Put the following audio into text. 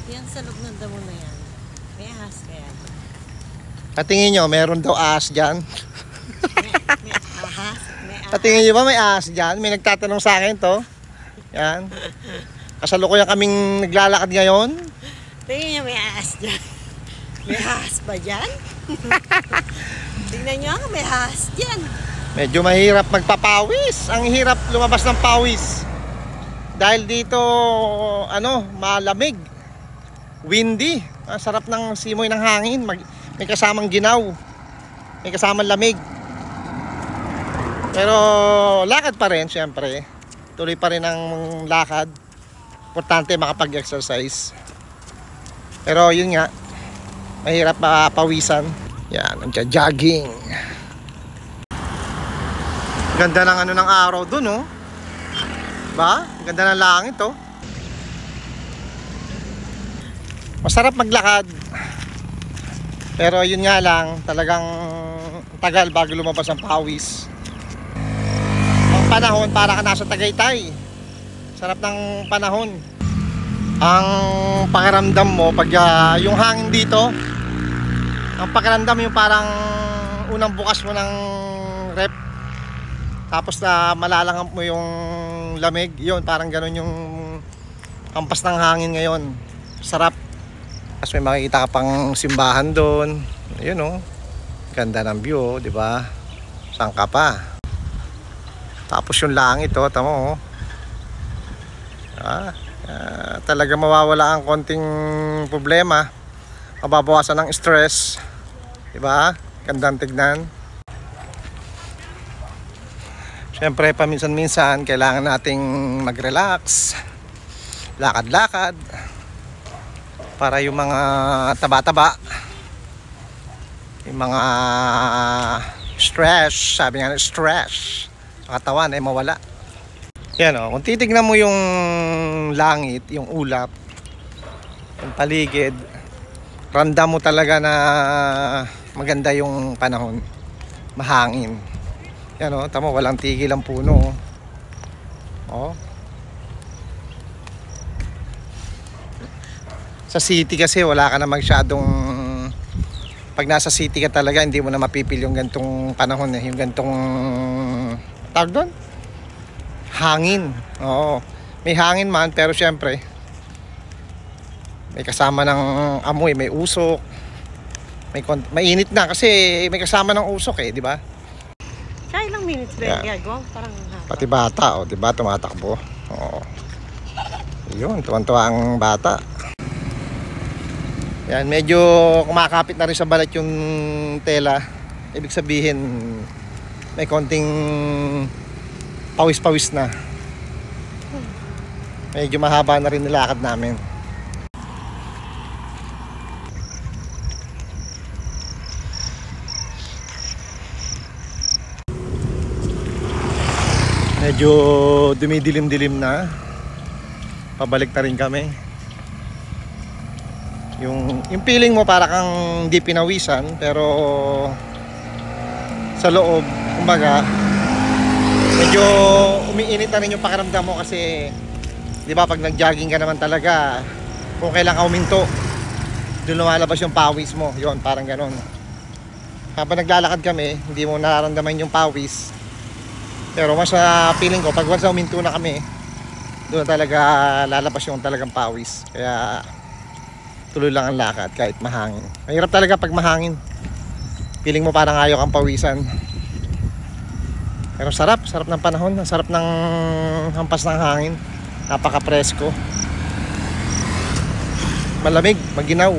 Yan sa loob ng damo na yan. May ahas kaya. Patingin nyo, meron daw ahas dyan. May ahas. May ahas. Patingin nyo ba may ahas dyan? May nagtatanong sa akin to. Yan. Kasalukuyan kaming naglalakad ngayon. Tingnan nyo, may ahas dyan. May ahas ba dyan? Tingnan nyo, may ahas dyan. Medyo mahirap magpapawis. Ang hirap lumabas ng pawis. Dahil dito, malamig. Windy. Ang sarap ng simoy ng hangin. May kasamang ginaw. May kasamang lamig. Pero lakad pa rin, syempre. Tuloy pa rin ang lakad. Importante makapag-exercise. Pero yun nga, mahirap mapawisan. Yan, jogging. Ganda ng ng araw dun, oh. Ba? Ganda ng langit, oh. Masarap maglakad. Pero yun nga lang, talagang tagal bago lumabas ang pawis. Ang panahon para ka nasa Tagaytay. Sarap ng panahon. Ang pakiramdam mo pag yung hangin dito, ang pakiramdam yung parang unang bukas mo ng rep, tapos na malalanghap mo yung lamig, yun parang ganun yung hampas ng hangin ngayon. Sarap. Tapos may makikita ka pang simbahan doon. Yun, oh. Ganda ng view, di ba? Saan ka pa? Tapos yung langit, oh, tamo, oh. Talaga mawawala ang konting problema. Mababawasan ng stress. Di ba? Gandang tignan. Siyempre, paminsan-minsan kailangan nating mag-relax, lakad-lakad, para yung mga taba-taba, yung mga stress, sabi nga stress sa katawan ay mawala. Yan, o, kung titignan mo yung langit, yung ulap, yung paligid, ramdam mo talaga na maganda yung panahon, mahangin. Yan, o, tama, walang tigil ang puno, o. Sa city kasi wala ka na masyadong, pag nasa city ka talaga hindi mo na mapipil yung gantong panahon, yung gantong tawag doon, hangin. Oo, may hangin man, pero syempre may kasama ng amoy, may usok, mainit na kasi may kasama ng usok, di ba? Kaya ilang minutes ba yung gagawin? Parang haba. Pati bata, di ba, tumatakbo. Oo. Yun, tuwan-tuwa ang bata. Yan, medyo kumakapit na rin sa balat yung tela. Ibig sabihin may konting pawis-pawis na. Medyo mahaba na rin nilakad namin. Medyo dumidilim-dilim na. Pabalik na rin kami. Yung feeling mo para kang hindi pinawisan, pero sa loob, kumbaga, medyo umiinit na rin yung pakiramdam mo kasi, di ba, pag nag-jogging ka naman talaga, kung kailan ka huminto, doon lumalabas yung pawis mo. Yun, parang ganon. Habang naglalakad kami, hindi mo nararamdaman yung pawis. Pero mas feeling ko, pag once na huminto na kami, doon talaga lalabas yung talagang pawis. Kaya tuloy lang ang lakad kahit mahangin. Mahirap talaga pag mahangin. Feeling mo parang ayaw kang pawisan. Pero sarap ng panahon. Sarap ng hampas ng hangin. Napaka-presko. Malamig, maginaw.